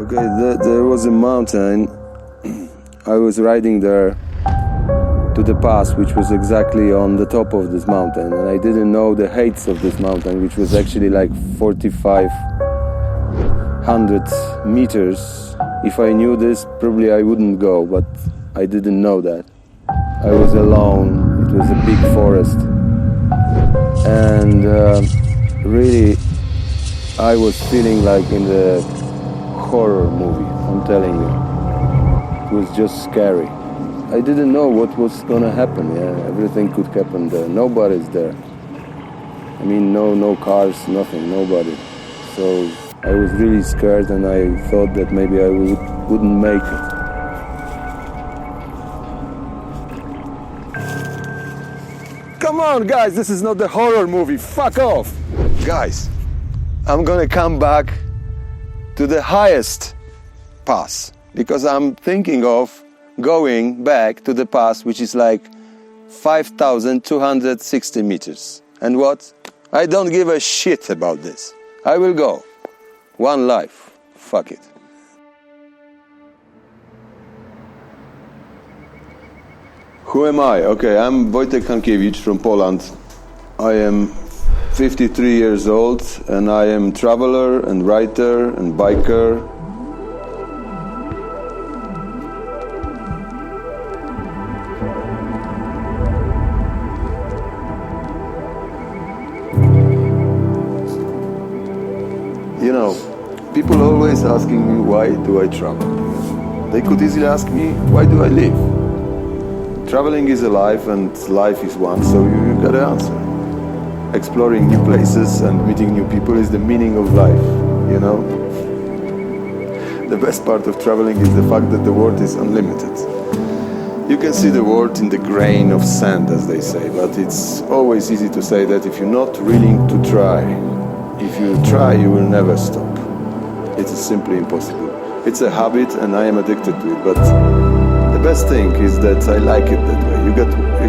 Okay, there was a mountain. I was riding there to the pass, which was exactly on the top of this mountain, and I didn't know the heights of this mountain, which was actually like 4,500 meters. If I knew this, probably I wouldn't go, but I didn't know that. I was alone. It was a big forest, and really I was feeling like in the horror movie, I'm telling you. It was just scary. I didn't know what was gonna happen. Everything could happen there. Nobody's there. I mean, no cars, nothing, nobody. So I was really scared, and I thought that maybe I wouldn't make it. Come on, guys, this is not the horror movie. Fuck off. Guys, I'm gonna come back to the highest pass, because I'm thinking of going back to the pass, which is like 5,260 meters. And what? I don't give a shit about this. I will go. One life. Fuck it. Who am I? Okay, I'm Wojciech Hankiewicz from Poland. I am 53 years old, and I am traveler and writer and biker. You know, people always asking me, why do I travel? They could easily ask me, why do I live? Traveling is a life, and life is one, so you gotta answer. Exploring new places and meeting new people is the meaning of life, you know? The best part of traveling is the fact that the world is unlimited. You can see the world in the grain of sand, as they say, but it's always easy to say that if you're not willing to try. If you try, you will never stop. It is simply impossible. It's a habit, and I am addicted to it, but the best thing is that I like it that way. You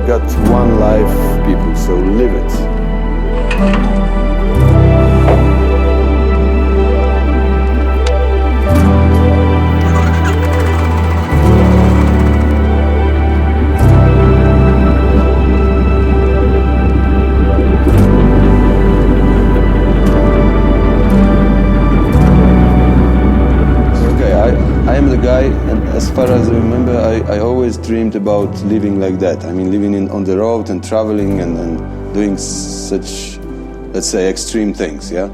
got one life, people, so live it. I am the guy, and as far as I remember, I always dreamed about living like that. I mean, living on the road and traveling and doing such, let's say, extreme things, yeah?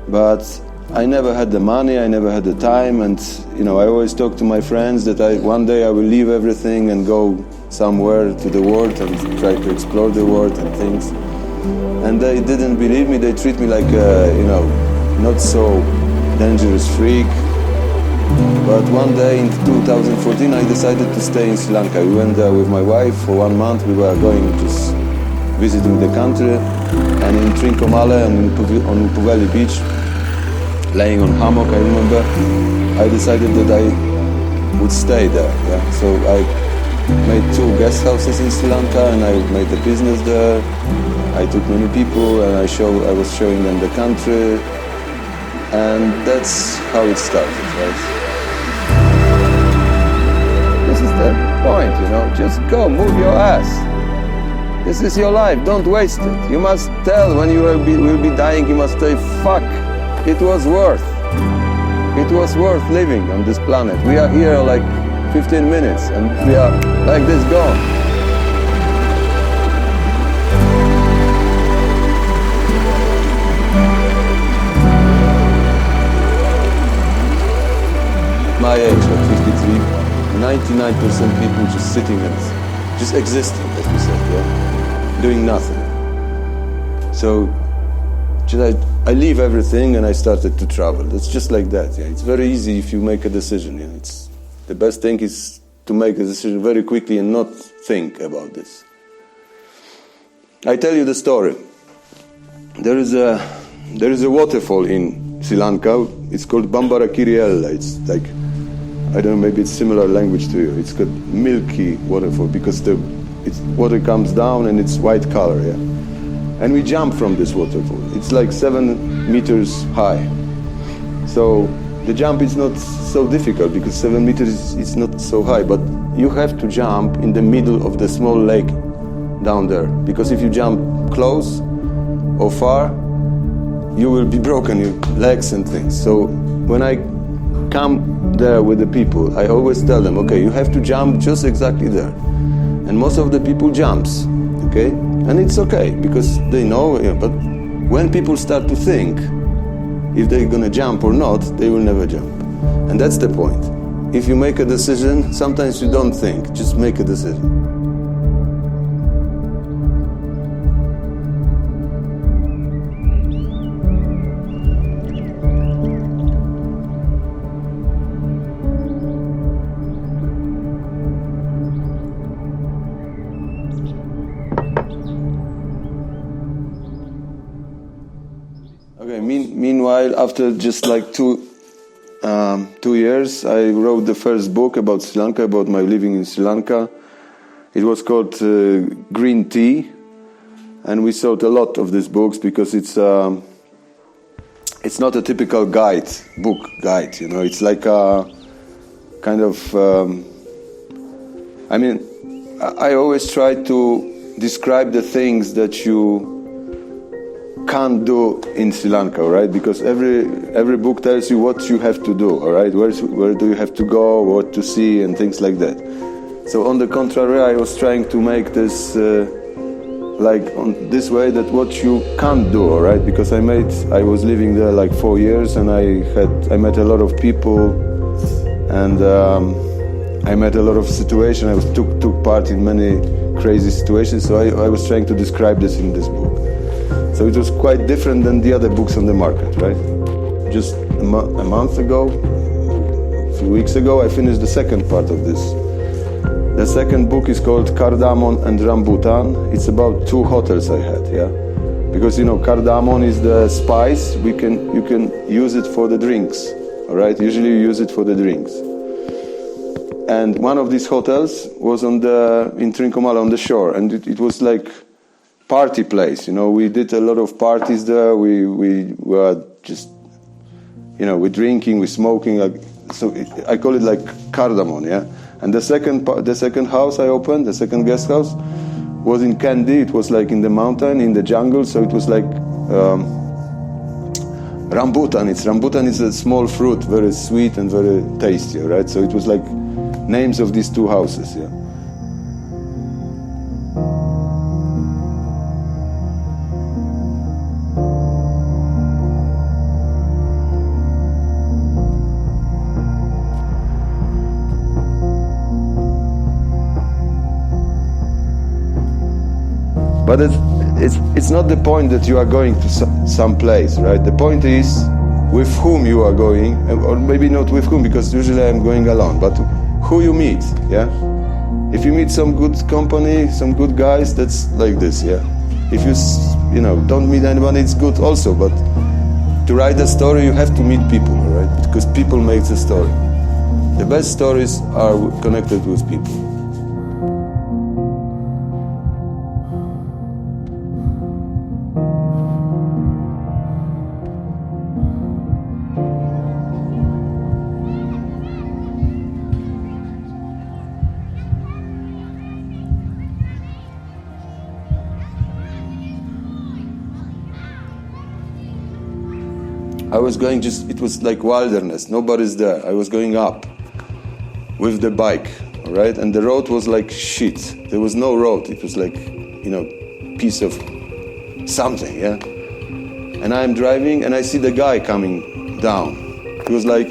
But I never had the money, I never had the time, and, you know, I always talk to my friends that one day I will leave everything and go somewhere to the world and try to explore the world and things. And they didn't believe me, they treat me like a, you know, not so dangerous freak. But one day in 2014 I decided to stay in Sri Lanka. We went there with my wife for 1 month. We were going just visiting the country, and in Trincomalee and on Puveli beach, laying on hammock, I remember, I decided that I would stay there. Yeah? So I made 2 guest houses in Sri Lanka, and I made a business there. I took many people, and I was showing them the country, and that's how it started, right? This is the point, you know, just go, move your ass. This is your life, don't waste it. You must tell when you will be dying, you must say, fuck, it was worth living on this planet. We are here like 15 minutes, and we are like this gone. My age, like 53, 99% people just sitting and just existing, as we said, yeah? Doing nothing. So I leave everything and I started to travel. It's just like that, yeah? It's very easy if you make a decision, yeah? The best thing is to make a decision very quickly and not think about this. I tell you the story. There is a waterfall in Sri Lanka. It's called Bambarakiriella. It's like, I don't know, maybe it's similar language to you. It's got milky waterfall because water comes down and it's white color, yeah. And we jump from this waterfall. It's like 7 meters high. So The jump is not so difficult because 7 meters is not so high, but you have to jump in the middle of the small lake down there, because if you jump close or far, you will be broken your legs and things. So when I come there with the people, I always tell them, okay, you have to jump just exactly there. And most of the people jumps, okay? And it's okay, because they know, but when people start to think if they're gonna jump or not, they will never jump. And that's the point. If you make a decision, sometimes you don't think, just make a decision. Okay, meanwhile, after just like 2 years, I wrote the first book about Sri Lanka, about my living in Sri Lanka. It was called Green Tea, and we sold a lot of these books because it's not a typical book guide, you know. It's like a kind of, I always try to describe the things that you can't do in Sri Lanka, right? Because every book tells you what you have to do, all right? Where do you have to go, what to see, and things like that. So on the contrary, I was trying to make this this way, that what you can't do, all right? Because I was living there like 4 years, and I met a lot of people, and I met a lot of situations. I took part in many crazy situations. So I was trying to describe this in this book. So it was quite different than the other books on the market, right? Just a month ago, a few weeks ago, I finished the second part of this. The second book is called Cardamom and Rambutan. It's about 2 hotels I had, yeah? Because, you know, cardamom is the spice. You can use it for the drinks, all right? Usually you use it for the drinks. And one of these hotels was in Trincomalee on the shore, and it was like party place, you know. We did a lot of parties there. We were just, you know, we're drinking, we're smoking. I call it like cardamom, yeah. And the second house I opened, the second guest house, was in Kandy. It was like in the mountain, in the jungle. So it was like rambutan. Rambutan is a small fruit, very sweet and very tasty, right? So it was like names of these 2 houses, yeah. But it's not the point that you are going to some place, right? The point is with whom you are going, or maybe not with whom, because usually I'm going alone, but who you meet, yeah? If you meet some good company, some good guys, that's like this, yeah? If you know, don't meet anyone, it's good also, but to write a story, you have to meet people, right? Because people make the story. The best stories are connected with people. I was going it was like wilderness, nobody's there. I was going up with the bike, all right? And the road was like shit. There was no road. It was like, you know, piece of something, yeah? And I'm driving and I see the guy coming down. He was like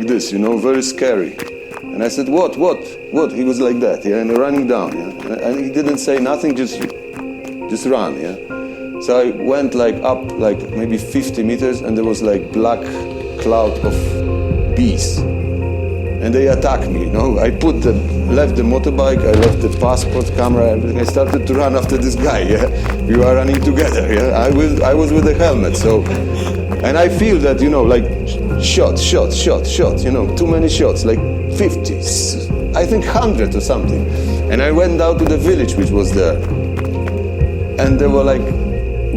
this, you know, very scary. And I said, what? He was like that, yeah? And running down, yeah? And he didn't say nothing, just run, yeah? So I went like up like maybe 50 meters, and there was like black cloud of bees. And they attacked me, you know. I left the motorbike, I left the passport, camera, everything. I started to run after this guy, yeah. We were running together, yeah. I was with a helmet, so. And I feel that, you know, like shot, you know, too many shots, like 50, I think 100 or something. And I went down to the village which was there. And there were like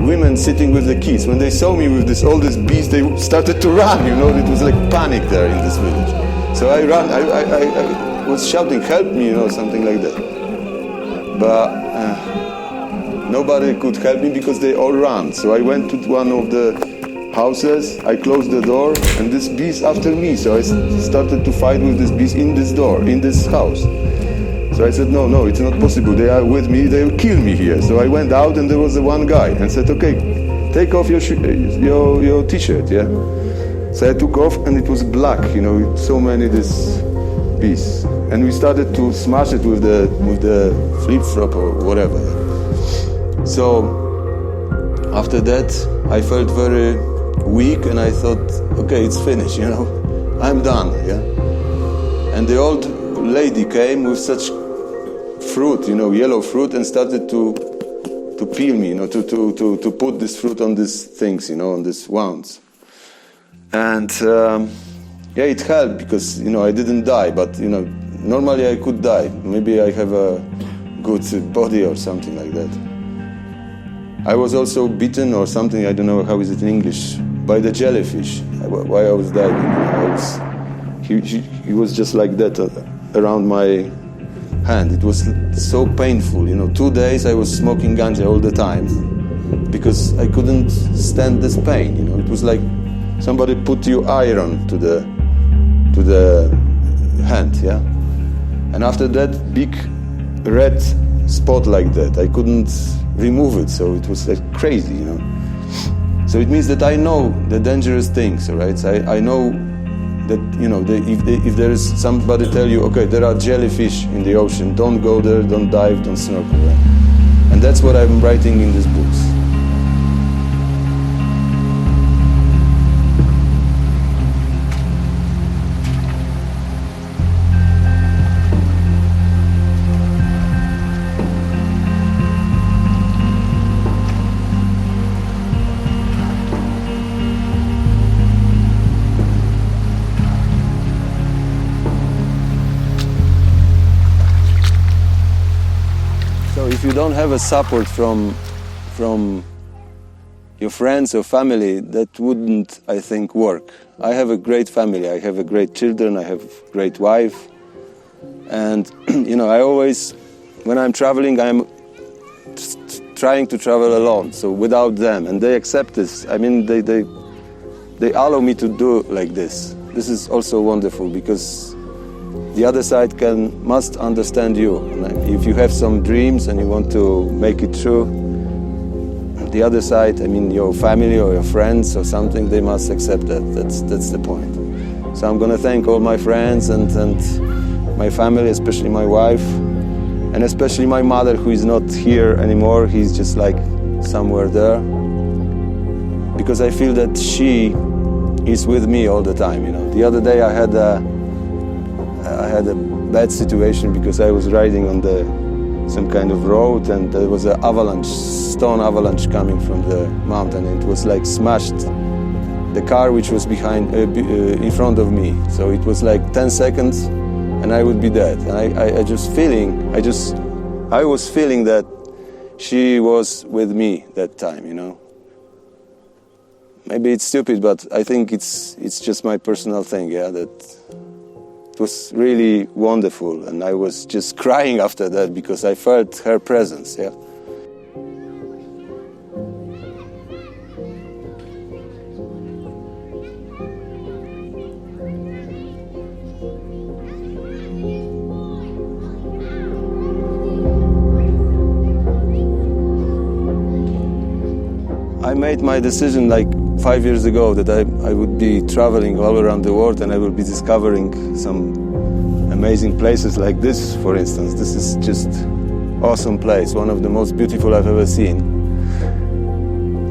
women sitting with the kids. When they saw me with all these bees, they started to run, you know, it was like panic there in this village. So I ran, I was shouting, help me, you know, something like that. But nobody could help me because they all ran. So I went to one of the houses, I closed the door, and these bees after me. So I started to fight with these bees in this door, in this house. So I said, no, it's not possible. They are with me, they will kill me here. So I went out and there was one guy and said, okay, take off your t-shirt, yeah? So I took off and it was black, you know, with so many these bees. And we started to smash it with the flip-flop or whatever. So after that, I felt very weak and I thought, okay, it's finished, you know, I'm done, yeah? And the old lady came with such fruit, you know, yellow fruit, and started to peel me, you know, to put this fruit on these things, you know, on these wounds. And yeah, it helped because, you know, I didn't die, but, you know, normally I could die. Maybe I have a good body or something like that. I was also bitten or something, I don't know how is it in English, by the jellyfish while I was diving. He was just like that around my hand. It was so painful, you know. 2 days I was smoking ganja all the time because I couldn't stand this pain, you know. It was like somebody put you iron to the hand, yeah. And after that, big red spot like that, I couldn't remove it, so it was like crazy, you know. So it means that I know the dangerous things, all right? So I know that, you know, if there is somebody tell you, okay, there are jellyfish in the ocean, don't go there, don't dive, don't snorkel, right? And that's what I'm writing in these books. If you don't have a support from your friends or family, that wouldn't, I think, work. I have a great family. I have a great children. I have a great wife. And, you know, I always, when I'm traveling, I'm trying to travel alone, so without them. And they accept this. I mean, they allow me to do like this. This is also wonderful because the other side must understand you. If you have some dreams and you want to make it true, the other side, I mean your family or your friends or something, they must accept that. That's the point. So I'm going to thank all my friends and my family, especially my wife, and especially my mother, who is not here anymore. He's just like somewhere there, because I feel that she is with me all the time. You know, the other day I had a bad situation because I was riding on some kind of road, and there was an avalanche, stone avalanche coming from the mountain. It was like smashed the car which was in front of me. So it was like 10 seconds and I would be dead. And I was feeling that she was with me that time, you know. Maybe it's stupid, but I think it's just my personal thing, yeah, that it was really wonderful, and I was just crying after that because I felt her presence, yeah. I made my decision like 5 years ago that I would be traveling all around the world, and I will be discovering some amazing places like this, for instance. This is just awesome place, one of the most beautiful I've ever seen.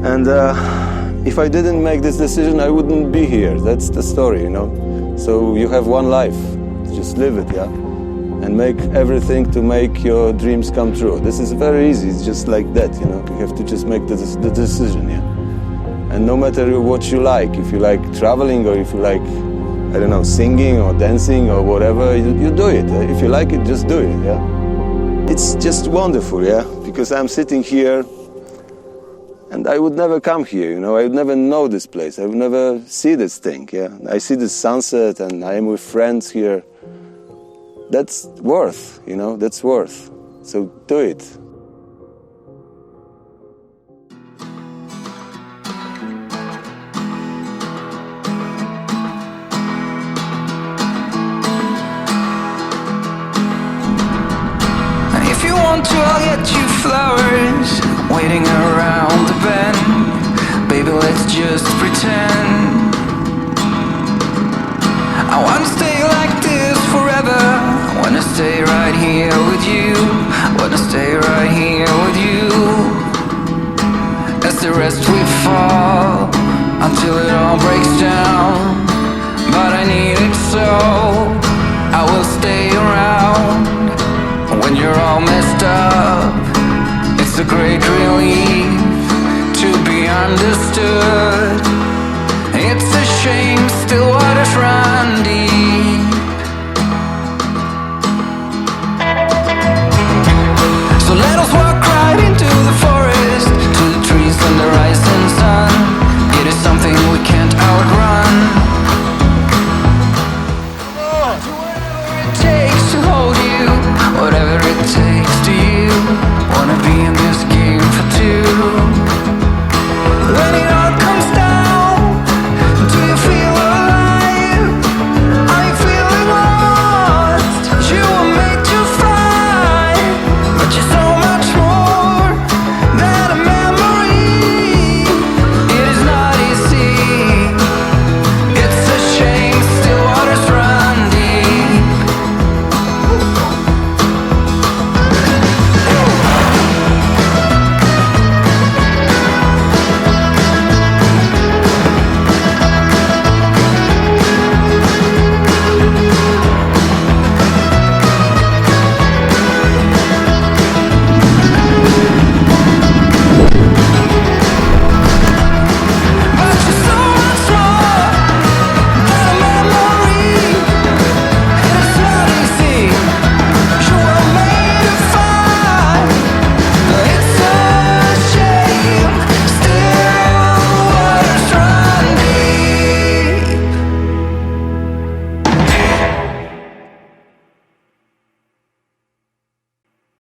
And if I didn't make this decision, I wouldn't be here. That's the story, you know. So you have one life, just live it, yeah? And make everything to make your dreams come true. This is very easy, it's just like that, you know. You have to just make the decision, yeah? And no matter what you like, if you like traveling or if you like, I don't know, singing or dancing or whatever, you do it. If you like it, just do it, yeah? It's just wonderful, yeah? Because I'm sitting here And I would never come here, you know, I would never know this place, I would never see this thing, yeah. I see the sunset and I am with friends here. That's worth, you know, that's worth. So do it. If you want to, I'll get you flowers waiting around the bend. Baby, let's just pretend. I wanna stay like this forever. Wanna stay right here with you. Wanna stay right here with you. As the rest we fall until it all breaks down. But I need it so I will stay around. When you're all messed up, it's a great relief to be understood. It's a shame still waters run deep. So let us walk